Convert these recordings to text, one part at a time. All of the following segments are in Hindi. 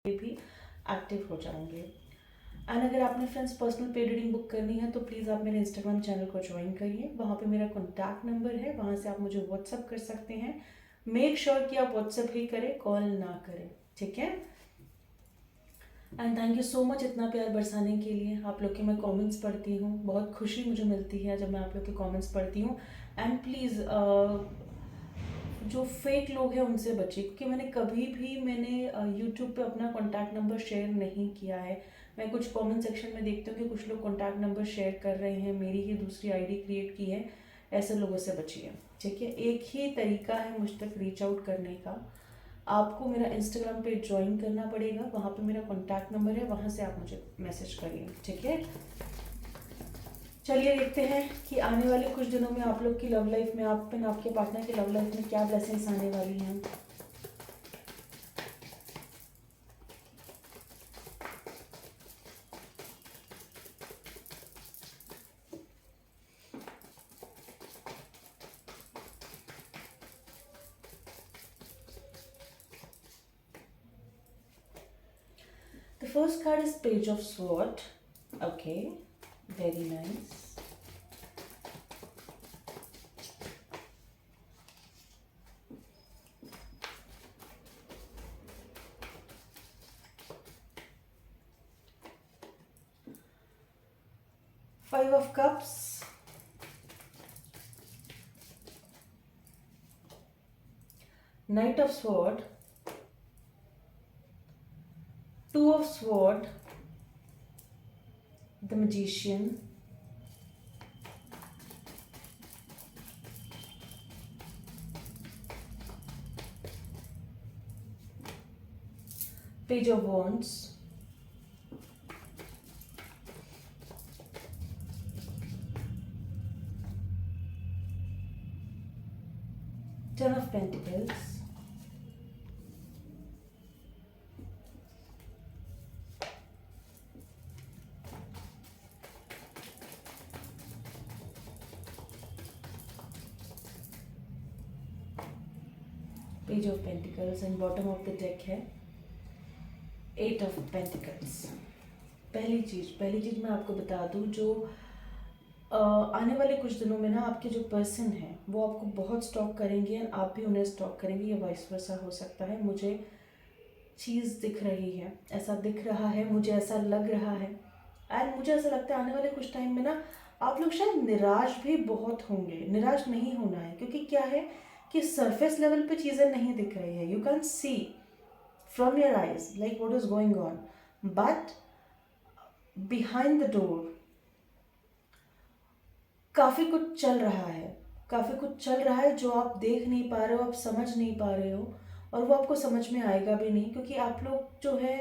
भी एक्टिव हो जाएंगे। एंड अगर आपने friends personal paid reading book करनी है तो प्लीज़ आप मेरे इंस्टाग्राम चैनल को ज्वाइन करिए, वहाँ पे मेरा कॉन्टैक्ट नंबर है, वहाँ से आप मुझे व्हाट्सअप कर सकते हैं। मेक श्योर कि आप व्हाट्सअप ही करें, कॉल ना करें, ठीक है। And thank you so much इतना प्यार बरसाने के लिए। आप लोग के मैं कमेंट्स पढ़ती हूँ, बहुत खुशी मुझे मिलती है जब मैं आप लोग के कमेंट्स पढ़ती हूँ। एंड प्लीज़ जो फेक लोग हैं उनसे बचिए, क्योंकि मैंने यूट्यूब पे अपना कॉन्टैक्ट नंबर शेयर नहीं किया है। मैं कुछ कमेंट सेक्शन में देखती हूँ कि कुछ लोग कॉन्टैक्ट नंबर शेयर कर रहे हैं, मेरी ही दूसरी आईडी क्रिएट की है। ऐसे लोगों से बचिए, ठीक है। एक ही तरीका है मुझ तक रीच आउट करने का, आपको मेरा इंस्टाग्राम पे ज्वाइन करना पड़ेगा, वहाँ पे मेरा कॉन्टैक्ट नंबर है, वहाँ से आप मुझे मैसेज करिए, ठीक है। चलिए देखते हैं कि आने वाले कुछ दिनों में आप लोग की लव लाइफ में, आप एंड आपके पार्टनर की लव लाइफ में क्या ब्लेसिंग्स आने वाली हैं। The first card is Page of Sword. Okay, very nice. Five of Cups. Knight of Sword. Two of Sword. The Magician. Page of Wands. Ten of Pentacles. Page of Pentacles and bottom of the deck है Eight of Pentacles. पहली चीज़ मैं आपको बता दूँ, जो आने वाले कुछ दिनों में ना आपके जो पर्सन हैं वो आपको बहुत स्टॉक करेंगे और आप भी उन्हें स्टॉक करेंगे, ये वाइस वर्सा हो सकता है। मुझे चीज़ दिख रही है, ऐसा दिख रहा है, मुझे ऐसा लग रहा है। एंड मुझे ऐसा लगता है आने वाले कुछ टाइम में ना आप लोग शायद निराश भी बहुत होंगे। निराश नहीं होना है, क्योंकि क्या है कि सरफेस लेवल पे चीज़ें नहीं दिख रही है, you can see from your eyes like what is going on, but behind the door काफ़ी कुछ चल रहा है, काफ़ी कुछ चल रहा है जो आप देख नहीं पा रहे हो, आप समझ नहीं पा रहे हो, और वो आपको समझ में आएगा भी नहीं, क्योंकि आप लोग जो है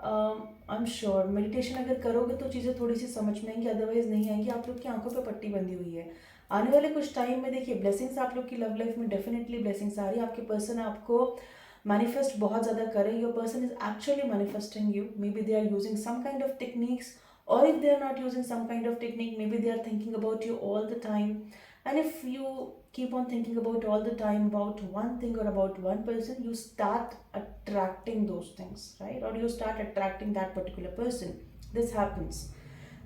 आई एम श्योर मेडिटेशन अगर करोगे तो चीज़ें थोड़ी सी समझ में आएंगी, अदरवाइज नहीं आएंगी। आप लोग की आंखों पे पट्टी बंधी हुई है। आने वाले कुछ टाइम में देखिए ब्लेसिंग्स आप लोग की लव लाइफ में डेफिनेटली ब्लेसिंग्स आ रही है। आपके पर्सन आपको मैनिफेस्ट बहुत ज़्यादा कर रहे हैं, your person is actually manifesting you, maybe they are using some kind of techniques, or if they are not using some kind of technique, maybe they are thinking about you all the time. And if you keep on thinking about all the time about one thing or about one person, you start attracting those things, right? Or you start attracting that particular person. This happens.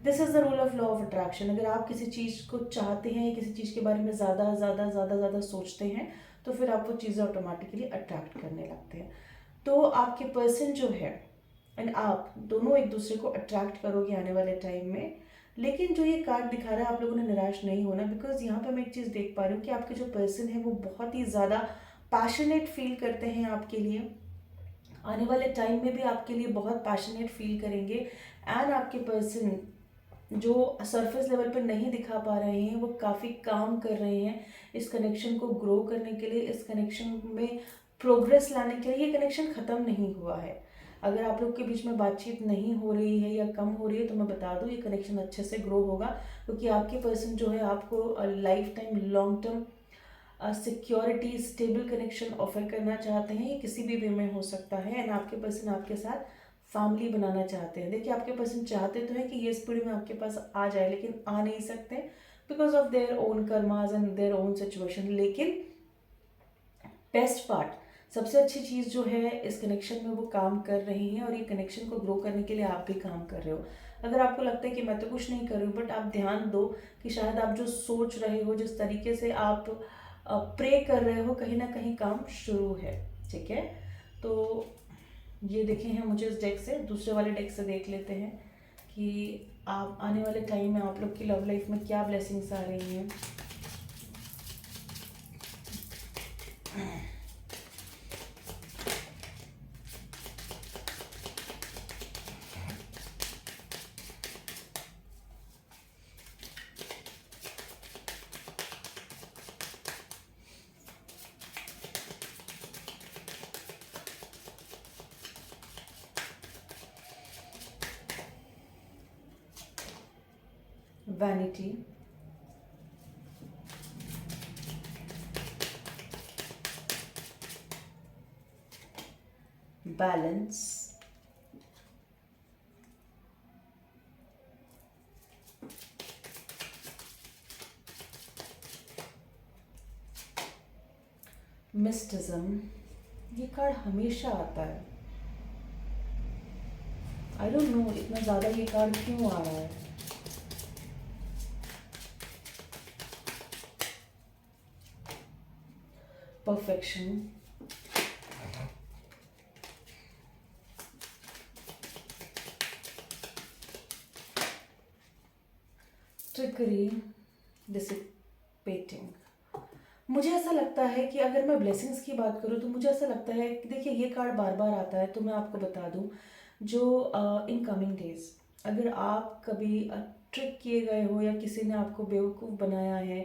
This is the rule of law of attraction. अगर आप किसी चीज़ को चाहते हैं या किसी चीज़ के बारे में ज़्यादा ज़्यादा ज़्यादा ज़्यादा सोचते हैं तो फिर आप वो चीज़ें ऑटोमेटिकली अट्रैक्ट करने लगते हैं। तो आपके पर्सन जो है एंड आप दोनों एक दूसरे को अट्रैक्ट करोगे आने वाले टाइम में। लेकिन जो ये कार्ड दिखा रहा है आप लोगों ने निराश नहीं होना, बिकॉज यहाँ पे मैं एक चीज़ देख पा रही हूँ कि आपके जो पर्सन है वो बहुत ही ज़्यादा पैशनेट फील करते हैं आपके लिए। आने वाले टाइम में भी आपके लिए बहुत पैशनेट फील करेंगे। एंड आपके पर्सन जो सरफेस लेवल पर नहीं दिखा पा रहे हैं वो काफ़ी काम कर रहे हैं इस कनेक्शन को ग्रो करने के लिए, इस कनेक्शन में प्रोग्रेस लाने के लिए। ये कनेक्शन ख़त्म नहीं हुआ है। अगर आप लोग के बीच में बातचीत नहीं हो रही है या कम हो रही है तो मैं बता दूं ये कनेक्शन अच्छे से ग्रो होगा, क्योंकि आपके पर्सन जो है आपको life time long term security stable connection offer करना चाहते हैं। ये किसी भी वे में हो सकता है। एंड आपके पर्सन आपके साथ फैमिली बनाना चाहते हैं। देखिए आपके पर्सन चाहते तो हैं कि ये स्पीड में आपके पास आ जाए, लेकिन आ नहीं सकते because of their own karmas and their own situation. लेकिन बेस्ट पार्ट सबसे अच्छी चीज़ जो है इस कनेक्शन में वो काम कर रही हैं, और ये कनेक्शन को ग्रो करने के लिए आप भी काम कर रहे हो। अगर आपको लगता है कि मैं तो कुछ नहीं कर रही हूँ, बट आप ध्यान दो कि शायद आप जो सोच रहे हो, जिस तरीके से आप प्रे कर रहे हो, कहीं ना कहीं काम शुरू है। ठीक है, तो ये देखे हैं मुझे इस डेक से। दूसरे वाले डेक से देख लेते हैं कि आप आने वाले टाइम में आप लोग की लव लाइफ में क्या ब्लेसिंग्स आ रही हैं। Vanity, balance, mysticism. ये कार्ड हमेशा आता है, आई डोंट नो इतना ज़्यादा ये कार्ड क्यों आ रहा है। Perfection, trickery, dissipating. मुझे ऐसा लगता है कि अगर मैं ब्लेसिंग्स की बात करूँ तो मुझे ऐसा लगता है कि देखिए ये कार्ड बार बार आता है, तो मैं आपको बता दूँ जो इन कमिंग डेज अगर आप कभी ट्रिक किए गए हो, या किसी ने आपको बेवकूफ़ बनाया है,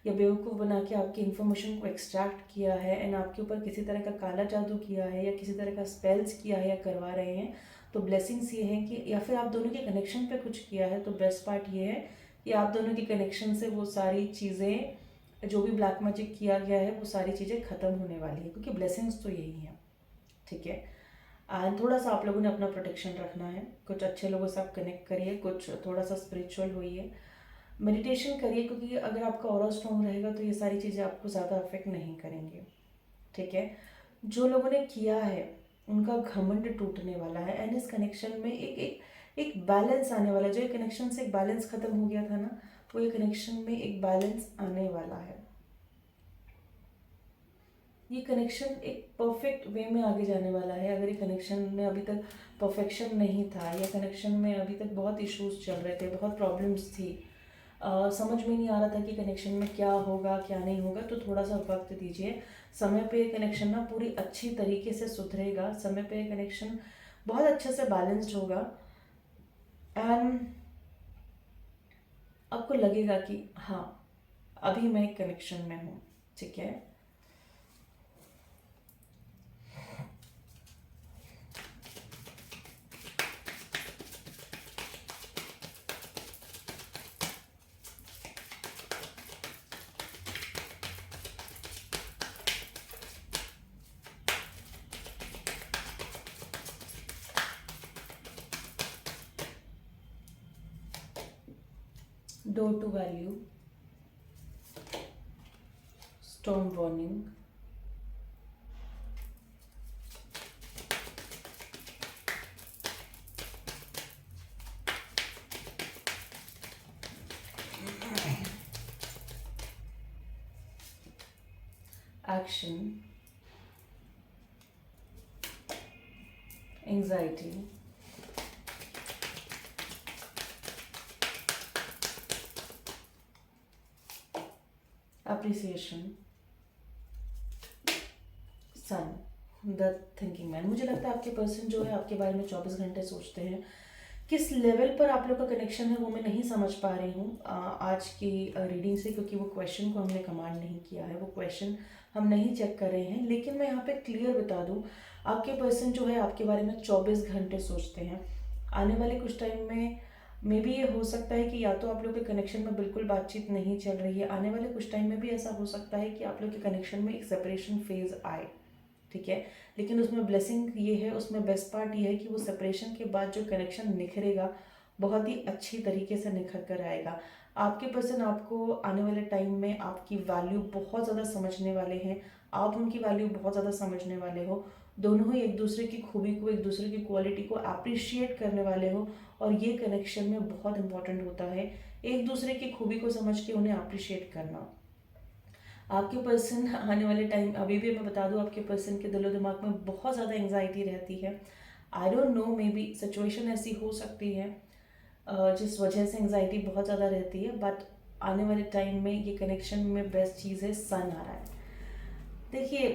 या बेवकूफ़ बना के आपकी इन्फॉर्मेशन को एक्सट्रैक्ट किया है एंड आपके ऊपर किसी तरह का काला जादू किया है, या किसी तरह का स्पेल्स किया है या करवा रहे हैं, तो ब्लेसिंग्स ये हैं कि, या फिर आप दोनों के कनेक्शन पे कुछ किया है, तो बेस्ट पार्ट ये है कि आप दोनों के कनेक्शन से वो सारी चीज़ें, जो भी ब्लैक मैजिक किया गया है, वो सारी चीज़ें ख़त्म होने वाली है, क्योंकि ब्लेसिंग्स तो यही हैं। ठीक है, एंड थोड़ा सा आप लोगों ने अपना प्रोटेक्शन रखना है। कुछ अच्छे लोगों से आप कनेक्ट करिए, कुछ थोड़ा सा स्पिरिचुअल होइए, मेडिटेशन करिए, क्योंकि अगर आपका ऑरा स्ट्रॉन्ग रहेगा तो ये सारी चीज़ें आपको ज़्यादा अफेक्ट नहीं करेंगे। ठीक है, जो लोगों ने किया है उनका घमंड टूटने वाला है, एंड इस कनेक्शन में एक एक एक बैलेंस आने वाला है। जो ये कनेक्शन से एक बैलेंस खत्म हो गया था ना, वो ये कनेक्शन में एक बैलेंस आने वाला है। ये कनेक्शन एक परफेक्ट वे में आगे जाने वाला है। अगर ये कनेक्शन में अभी तक परफेक्शन नहीं था, या कनेक्शन में अभी तक बहुत इश्यूज चल रहे थे, बहुत प्रॉब्लम्स थी, समझ में नहीं आ रहा था कि कनेक्शन में क्या होगा क्या नहीं होगा, तो थोड़ा सा वक्त दीजिए। समय पे ये कनेक्शन ना पूरी अच्छी तरीके से सुधरेगा। समय पे ये कनेक्शन बहुत अच्छे से बैलेंस्ड होगा, एंड आपको लगेगा कि हाँ, अभी मैं एक कनेक्शन में हूँ। ठीक है, door to value, storm warning, action, anxiety, appreciation, sun, the thinking man. मुझे लगता है आपके पर्सन जो है आपके बारे में 24 घंटे सोचते हैं। किस लेवल पर आप लोग का कनेक्शन है वो मैं नहीं समझ पा रही हूँ आज की रीडिंग से, क्योंकि वो क्वेश्चन को हमने कमांड नहीं किया है, वो क्वेश्चन हम नहीं चेक कर रहे हैं। लेकिन मैं यहाँ पे क्लियर बता दूँ, आपके पर्सन जो है आपके बारे में 24 घंटे सोचते हैं। आने वाले कुछ टाइम में मे बी ये हो सकता है कि या तो आप लोग के कनेक्शन में बिल्कुल बातचीत नहीं चल रही है, आने वाले कुछ टाइम में भी ऐसा हो सकता है कि आप लोग के कनेक्शन में एक सेपरेशन फेज आए। ठीक है, लेकिन उसमें ब्लेसिंग ये है, उसमें बेस्ट पार्ट ये है कि वो सेपरेशन के बाद जो कनेक्शन निखरेगा बहुत ही अच्छी तरीके से निखर कर आएगा। आपके पर्सन आपको आने वाले टाइम में आपकी वैल्यू बहुत ज़्यादा समझने वाले हैं, आप उनकी वैल्यू बहुत ज़्यादा समझने वाले हो, दोनों ही एक दूसरे की खूबी को, एक दूसरे की क्वालिटी को अप्रिशिएट करने वाले हो। और ये कनेक्शन में बहुत इंपॉर्टेंट होता है एक दूसरे की खूबी को समझ के उन्हें अप्रिशिएट करना। आपके पर्सन आने वाले टाइम, अभी भी मैं बता दूं, आपके पर्सन के दिलो दिमाग में बहुत ज़्यादा एंग्जाइटी रहती है। I don't know, may be situation ऐसी हो सकती है जिस वजह से एंग्जाइटी बहुत ज़्यादा रहती है, बट आने वाले टाइम में ये कनेक्शन में बेस्ट चीज़ है, सन आ रहा है। देखिए,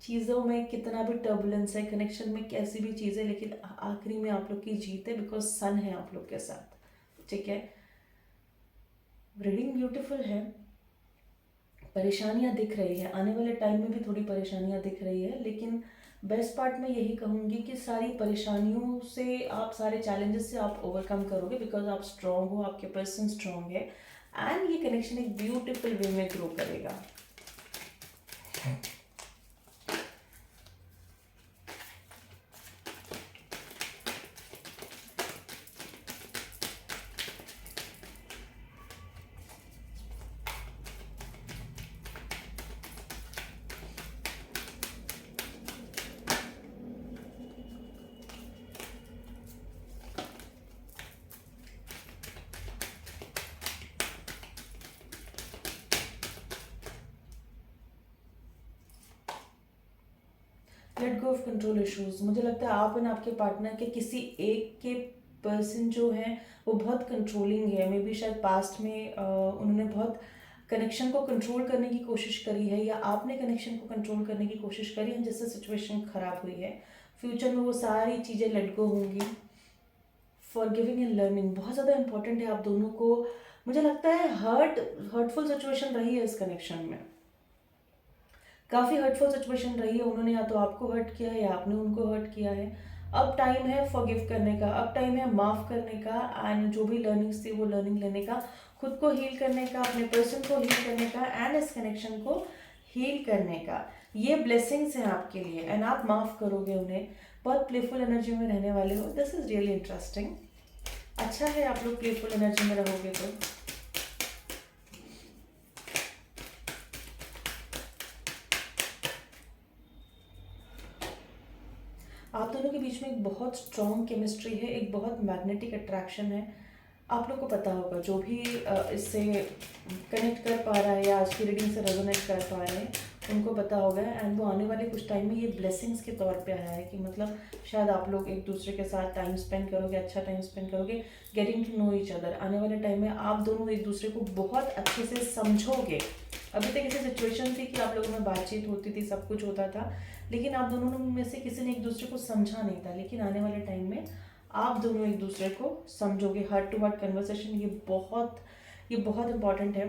चीज़ों में कितना भी टर्बुलेंस है, कनेक्शन में कैसी भी चीज़ है, लेकिन आखिरी में आप लोग की जीत है, बिकॉज सन है आप लोग के साथ। ठीक है, रीडिंग ब्यूटीफुल है, परेशानियां दिख रही है, आने वाले टाइम में भी थोड़ी परेशानियां दिख रही है, लेकिन बेस्ट पार्ट मैं यही कहूँगी कि सारी परेशानियों से, आप सारे चैलेंजेस से आप ओवरकम करोगे, बिकॉज आप स्ट्रांग हो, आपके पर्सन स्ट्रांग है, एंड ये कनेक्शन एक ब्यूटीफुल वे में ग्रो करेगा। Let go of control issues. मुझे लगता है आप एंड आपके पार्टनर के किसी एक के पर्सन जो है वो बहुत कंट्रोलिंग है। मे बी शायद पास्ट में उन्होंने बहुत कनेक्शन को कंट्रोल करने की कोशिश करी है, या आपने कनेक्शन को कंट्रोल करने की कोशिश करी है, जिससे सिचुएशन खराब हुई है। फ्यूचर में वो सारी चीज़ें लेट गो होंगी। फॉरगिविंग एंड लर्निंग बहुत ज़्यादा इंपॉर्टेंट है आप दोनों को। मुझे लगता है हर्टफुल सिचुएशन रही है इस कनेक्शन में, काफ़ी हर्टफुल सिचुएशन रही है। उन्होंने या तो आपको हर्ट किया है या आपने उनको हर्ट किया है। अब टाइम है फॉरगिव करने का, अब टाइम है माफ़ करने का, एंड जो भी लर्निंग्स थी वो लर्निंग लेने का, खुद को हील करने का, अपने पर्सन को हील करने का, एंड इस कनेक्शन को हील करने का। ये ब्लेसिंग्स हैं आपके लिए, एंड आप माफ़ करोगे उन्हें। बहुत प्लेफुल एनर्जी में रहने वाले हो। This is really interesting. अच्छा है आप लोग प्लेफुल एनर्जी में रहोगे तो। आप दोनों के बीच में एक बहुत स्ट्रॉन्ग केमिस्ट्री है, एक बहुत मैग्नेटिक अट्रैक्शन है। आप लोग को पता होगा, जो भी इससे कनेक्ट कर पा रहा है या आज की रीडिंग से रेजोनेट कर पा रहे हैं, उनको पता होगा। एंड वो आने वाले कुछ टाइम में ये ब्लेसिंग्स के तौर पे आया है कि मतलब शायद आप लोग एक दूसरे के साथ टाइम स्पेंड करोगे, अच्छा टाइम स्पेंड करोगे, getting to know each other. आने वाले टाइम में आप दोनों एक दूसरे को बहुत अच्छे से समझोगे। अभी तक ऐसी सिचुएशन थी कि आप लोगों में बातचीत होती थी, सब कुछ होता था, लेकिन आप दोनों में से किसी ने एक दूसरे को समझा नहीं था। लेकिन आने वाले टाइम में आप दोनों एक दूसरे को समझोगे। हार्ट टू हार्ट कन्वर्सेशन ये बहुत इम्पॉर्टेंट है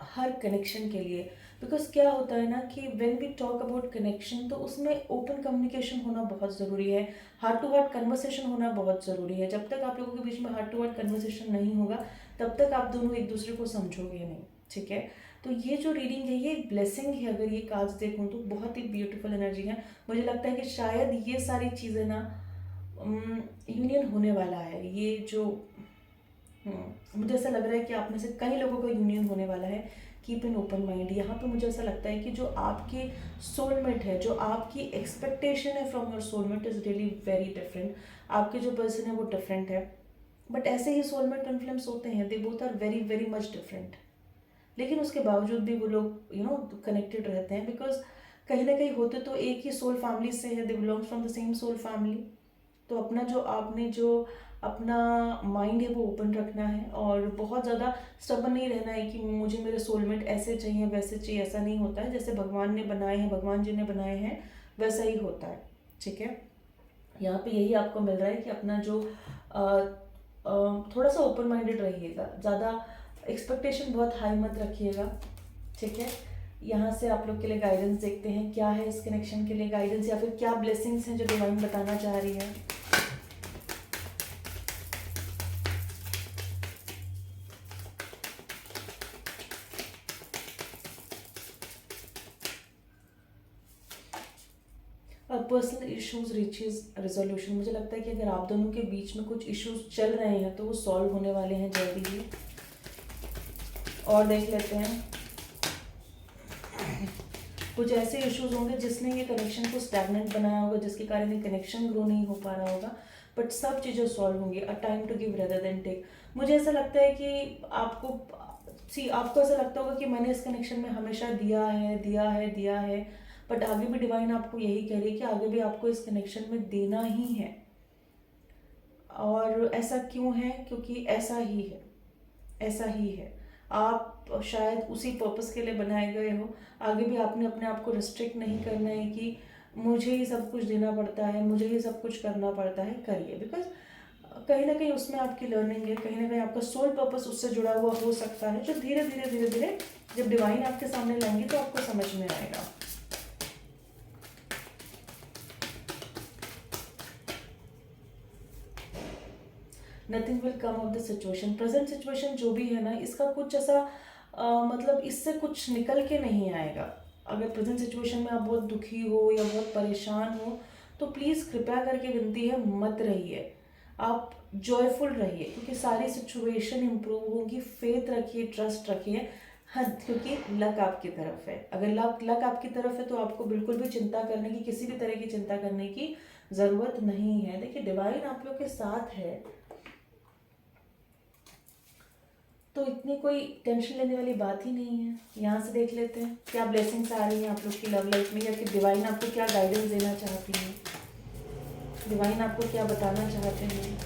हर कनेक्शन के लिए। बिकॉज क्या होता है ना कि when we talk about connection, तो उसमें ओपन कम्युनिकेशन होना बहुत ज़रूरी है, हार्ट टू हार्ट कन्वर्सेशन होना बहुत ज़रूरी है। जब तक आप लोगों के बीच में हार्ट टू हार्ट कन्वर्सेशन नहीं होगा, तब तक आप दोनों एक दूसरे को समझोगे नहीं। ठीक है, तो ये जो रीडिंग है ये एक ब्लेसिंग है। अगर ये कार्ड्स देखूँ तो बहुत ही ब्यूटीफुल एनर्जी है। मुझे लगता है कि शायद ये सारी चीज़ें ना यूनियन होने वाला है। ये जो मुझे ऐसा लग रहा है कि आप में से कई लोगों का यूनियन होने वाला है। Keep an open mind. यहाँ पे मुझे ऐसा लगता है कि जो आपके सोलमेट है, जो आपकी एक्सपेक्टेशन है from your soulmate is really very different. आपके जो पर्सन है वो डिफरेंट है, बट ऐसे ही सोलमेट इन्फ्लुएंस होते हैं, they both are very very much different. लेकिन उसके बावजूद भी वो लोग कनेक्टेड रहते हैं, बिकॉज कहीं ना कहीं होते तो एक ही सोल फैमिली से है, they belongs from the same soul family. तो जो अपना माइंड है वो ओपन रखना है, और बहुत ज़्यादा स्टबन नहीं रहना है कि मुझे मेरे सोलमेट ऐसे चाहिए वैसे चाहिए। ऐसा नहीं होता है, जैसे भगवान ने बनाए हैं, भगवान जी ने बनाए हैं, वैसा ही होता है। ठीक है, यहाँ पे यही आपको मिल रहा है कि अपना जो थोड़ा सा ओपन माइंडेड रहिएगा, ज़्यादा एक्सपेक्टेशन बहुत हाई मत रखिएगा। ठीक है, यहाँ से आप लोग के लिए गाइडेंस देखते हैं, क्या है इस कनेक्शन के लिए गाइडेंस, या फिर क्या ब्लेसिंग्स हैं जो डिवाइन बताना चाह रही है। Personal issues reaches resolution. मुझे लगता है कि अगर आप दोनों के बीच में कुछ इश्यूज चल रहे हैं तो वो सॉल्व होने वाले हैं जल्दी ही। और देख लेते हैं कुछ ऐसे इश्यूज होंगे जिसने ये कनेक्शन को स्टैग्नेंट बनाया होगा, जिसके कारण ये कनेक्शन ग्रो नहीं हो पा रहा होगा, बट सब चीज़ें सॉल्व होंगी। A time to give rather than take. मुझे ऐसा लगता है कि आपको ऐसा लगता होगा कि मैंने इस कनेक्शन में हमेशा दिया है दिया है दिया है, बट आगे भी डिवाइन आपको यही कह रही है कि आगे भी आपको इस कनेक्शन में देना ही है। और ऐसा क्यों है? क्योंकि ऐसा ही है, ऐसा ही है। आप शायद उसी पर्पस के लिए बनाए गए हो। आगे भी आपने अपने आप को रिस्ट्रिक्ट नहीं करना है कि मुझे ही सब कुछ देना पड़ता है, मुझे ही सब कुछ करना पड़ता है। करिए, बिकॉज कहीं ना कहीं उसमें आपकी लर्निंग है, कहीं ना कहीं आपका सोल पर्पस उससे जुड़ा हुआ हो सकता है, जो धीरे धीरे धीरे धीरे जब डिवाइन आपके सामने लाएंगे तो आपको समझ में आएगा। Nothing will come of the situation. Present situation जो भी है ना, इसका कुछ ऐसा मतलब इससे कुछ निकल के नहीं आएगा। अगर प्रेजेंट सिचुएशन में आप बहुत दुखी हो या बहुत परेशान हो तो प्लीज़ कृपया करके विनती है, मत रहिए। आप जॉयफुल रहिए, क्योंकि सारी सिचुएशन इम्प्रूव होगी। फेथ रखिए, ट्रस्ट रखिए। हाँ, क्योंकि लक आपकी तरफ है। अगर लक आपकी तरफ है तो आपको बिल्कुल भी चिंता करने की, किसी भी तरह की चिंता करने की ज़रूरत नहीं है। देखिए, डिवाइन आप लोग के साथ है, तो इतनी कोई टेंशन लेने वाली बात ही नहीं है। यहाँ से देख लेते हैं क्या ब्लेसिंग्स आ रही हैं आप लोग की लव लाइफ में, या कि डिवाइन आपको क्या गाइडेंस देना चाहती हैं, डिवाइन आपको क्या बताना चाहते हैं।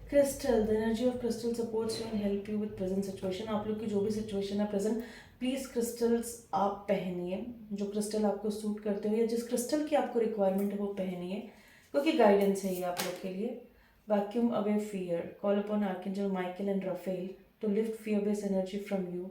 Crystal, the energy of crystal supports you and help you with present situation. आप लोग की जो भी सिचुएशन है प्रेजेंट, प्लीज़ क्रिस्टल्स आप पहनिए, जो क्रिस्टल आपको सूट करते हो या जिस क्रिस्टल की आपको रिक्वायरमेंट है वो पहनिए, क्योंकि गाइडेंस है ये आप लोग के लिए। Vacuum away fear, call upon archangel Michael and Raphael to lift fear based energy from you,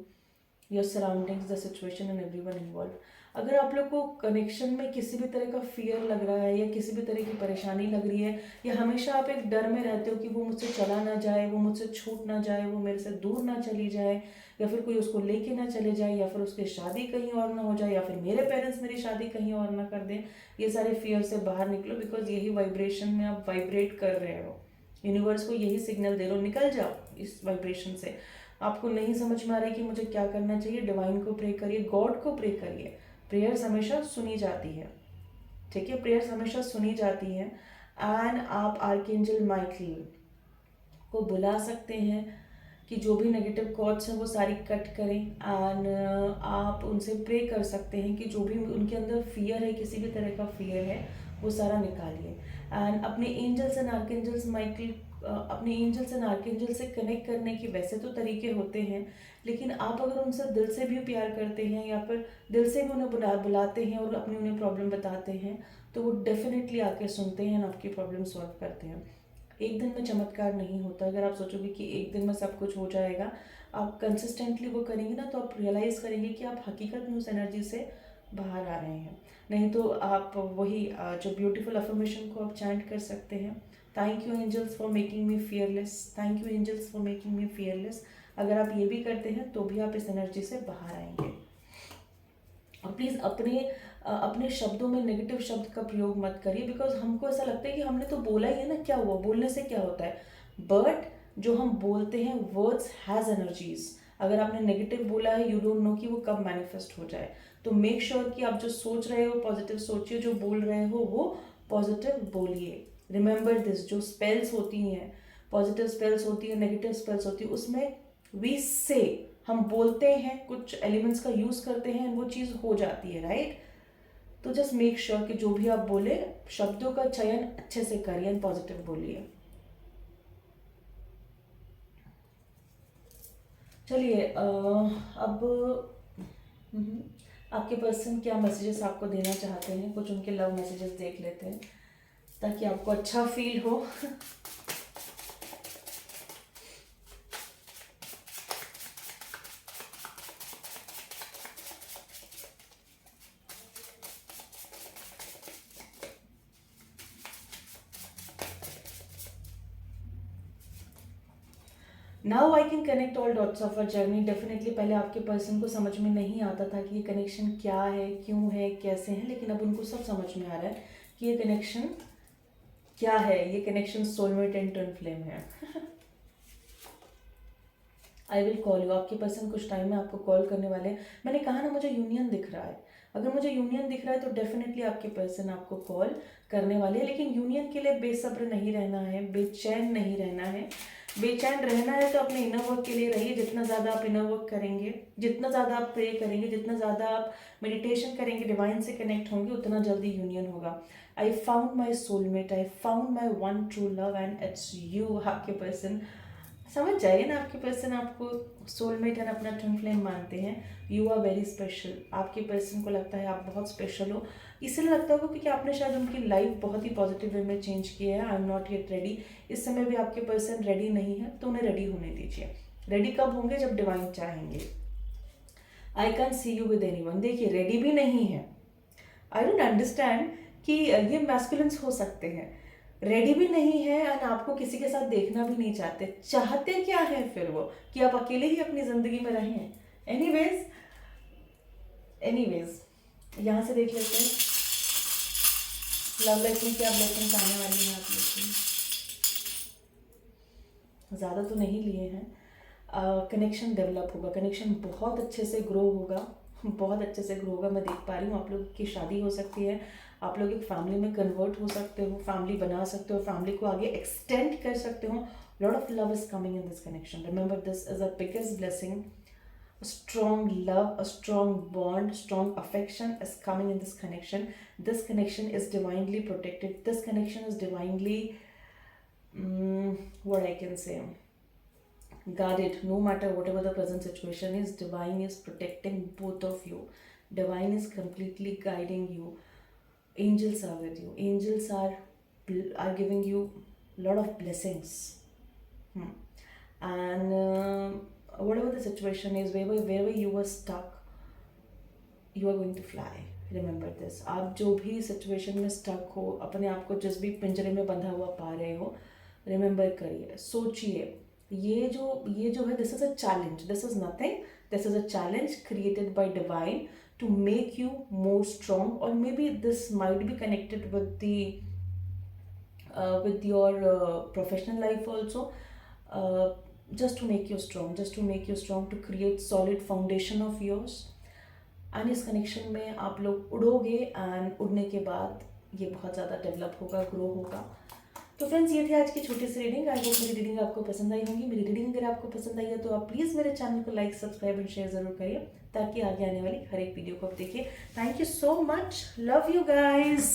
your surroundings, the situation and everyone involve. अगर आप लोग को कनेक्शन में किसी भी तरह का फियर लग रहा है या किसी भी तरह की परेशानी लग रही है, या हमेशा आप एक डर में रहते हो कि वो मुझसे चला ना जाए, वो मुझसे छूट ना जाए, वो मेरे से दूर ना चली जाए, या फिर कोई उसको लेके ना चले जाए, या फिर उसकी शादी कहीं और ना हो जाए, या फिर मेरे पेरेंट्स मेरी शादी कहीं और ना कर दें, ये सारे फियर से बाहर निकलो। बिकॉज यही वाइब्रेशन में आप वाइब्रेट कर रहे हो, यूनिवर्स को यही सिग्नल दे रहे हो, निकल जाओ इस वाइब्रेशन से। आपको नहीं समझ में आ रहा है कि मुझे क्या करना चाहिए, डिवाइन को प्रे करिए, गॉड को प्रे करिए। प्रेयर्स हमेशा सुनी जाती है, ठीक है, प्रेयर्स हमेशा सुनी जाती हैं। एंड आप आर्कएंजल माइकल को बुला सकते हैं कि जो भी नेगेटिव कॉथ्स हैं वो सारी कट करें। एंड आप उनसे प्रे कर सकते हैं कि जो भी उनके अंदर फियर है, किसी भी तरह का फियर है, वो सारा निकालिए। एंड अपने एंजल्स एंड आर्कएंजल्स माइकल, अपने एंजल्स एंड आर्कएंजल से कनेक्ट करने के वैसे तो तरीके होते हैं, लेकिन आप अगर उनसे दिल से भी प्यार करते हैं या फिर दिल से भी उन्हें बुलाते हैं और अपनी उन्हें प्रॉब्लम बताते हैं, तो वो डेफिनेटली आके सुनते हैं और आपकी प्रॉब्लम सॉल्व करते हैं। एक दिन में चमत्कार नहीं होता। अगर आप सोचोगे कि एक दिन में सब कुछ हो जाएगा, आप कंसिस्टेंटली वो करेंगे ना, तो आप रियलाइज़ करेंगे कि आप हकीकत में उस एनर्जी से बाहर आ रहे हैं। नहीं तो आप वही जो ब्यूटीफुल अफर्मेशन को आप चैंट कर सकते हैं, thank you angels for making me fearless, thank you angels for making me fearless. अगर आप ये भी करते हैं तो भी आप इस एनर्जी से बाहर आएंगे। और प्लीज़ अपने शब्दों में नेगेटिव शब्द का प्रयोग मत करिए, बिकॉज हमको ऐसा लगता है कि हमने तो बोला ही है ना, क्या हुआ, बोलने से क्या होता है। बट जो हम बोलते हैं, वर्ड्स हैज़ एनर्जीज। अगर आपने नेगेटिव बोला है, यू डोंट नो कि वो कब मैनिफेस्ट हो जाए। तो मेक श्योर कि आप जो सोच रहे हो पॉजिटिव सोचिए, जो बोल रहे हो वो पॉजिटिव बोलिए। रिमेंबर दिस, जो स्पेल्स होती हैं, पॉजिटिव स्पेल्स होती है, नेगेटिव स्पेल्स होती है, उसमें वी से हम बोलते हैं, कुछ एलिमेंट्स का यूज़ करते हैं, वो चीज़ हो जाती है, राइट। तो जस्ट मेक श्योर कि जो भी आप बोले, शब्दों का चयन अच्छे से करिए, पॉजिटिव बोलिए। चलिए, अब आपके पर्सन क्या मैसेजेस आपको देना चाहते हैं, कुछ उनके लव मैसेजेस देख लेते हैं ताकि आपको अच्छा फील हो। Now I can connect all dots of a journey. Definitely पहले आपके पर्सन को समझ में नहीं आता था कि ये कनेक्शन क्या है, क्यों है, कैसे है, लेकिन अब उनको सब समझ में आ रहा है कि ये कनेक्शन क्या है। ये connection soulmate and twin flame है। I will call you. आपके पर्सन कुछ टाइम में आपको कॉल करने वाले हैं। मैंने कहा ना, मुझे यूनियन दिख रहा है। अगर मुझे यूनियन दिख रहा है तो डेफिनेटली आपके पर्सन आपको कॉल करने वाले हैं। लेकिन यूनियन के लिए बेसब्र नहीं रहना है, बेचैन नहीं रहना है। बेचैन रहना है तो अपने इनर वर्क के लिए रहिए। जितना ज़्यादा आप इनर वर्क करेंगे, जितना ज़्यादा आप प्रे करेंगे, जितना ज़्यादा आप मेडिटेशन करेंगे, डिवाइन से कनेक्ट होंगे, उतना जल्दी यूनियन होगा। I found my soulmate, I found my one true love and it's you. आपके पर्सन समझ जाइए ना, आपके पर्सन आपको सोलमेट एंड अपना ट्विन फ्लेम मानते हैं। You are very special. आपके पर्सन को लगता है आप बहुत स्पेशल हो। इसलिए लगता होगा क्योंकि आपने शायद उनकी लाइफ बहुत ही पॉजिटिव वे में चेंज की है। I am not yet ready. इस समय भी आपके पर्सन रेडी नहीं है, तो उन्हें रेडी होने दीजिए। रेडी कब होंगे? जब डिवाइन चाहेंगे। I can see you with any one. देखिए, रेडी भी नहीं है। आई डोंट अंडरस्टैंड कि ये मैस्कुलिन्स हो सकते हैं। रेडी भी नहीं है एंड आपको किसी के साथ देखना भी नहीं चाहते। चाहते क्या है फिर वो? कि आप अकेले ही अपनी ज़िंदगी में रहें। एनीवेज यहाँ से देख लेते हैं लव लाइफ में क्या ब्लेसिंग्स आने वाली हैं आप लोग की। ज़्यादा तो नहीं लिए हैं। कनेक्शन डेवलप होगा, कनेक्शन बहुत अच्छे से ग्रो होगा, बहुत अच्छे से ग्रो होगा। मैं देख पा रही हूँ आप लोग की शादी हो सकती है, आप लोग एक फैमिली में कन्वर्ट हो सकते हो, फैमिली बना सकते हो, फैमिली को आगे एक्सटेंड कर सकते हो। Lot of love is coming in this connection. Remember this is a biggest blessing. A strong love, a strong bond, strong affection is coming in this connection. This connection is divinely protected. This connection is divinely, what I can say, guarded. No matter whatever the present situation is, divine is protecting both of you. Divine is completely guiding you. Angels are with you. Angels are giving you a lot of blessings. And whatever the situation is, wherever you were stuck, you are going to fly. Remember this. आप जो भी सिचुएशन में स्टक हो, अपने आप को जिस भी पिंजरे में बंधा हुआ पा रहे हो, रिमेंबर करिए, सोचिए, ये जो है, this is a challenge. This is nothing. This is a challenge created by divine to make you more strong, or maybe this might be connected with your professional life also, just to make you strong, to create solid foundation of yours. And इस कनेक्शन में आप लोग उड़ोगे एंड उड़ने के बाद ये बहुत ज़्यादा डेवलप होगा, ग्रो होगा. तो फ्रेंड्स, ये थी आज की छोटी सी रीडिंग. आई होप मेरी रीडिंग आपको पसंद आई होगी. मेरी रीडिंग अगर आपको पसंद आई है तो आप प्लीज़ मेरे चैनल को लाइक, सब्सक्राइब एंड शेयर ज़रूर करिए, ताकि आगे आने वाली हर एक वीडियो को आप देखिए. Thank you so much. Love you guys.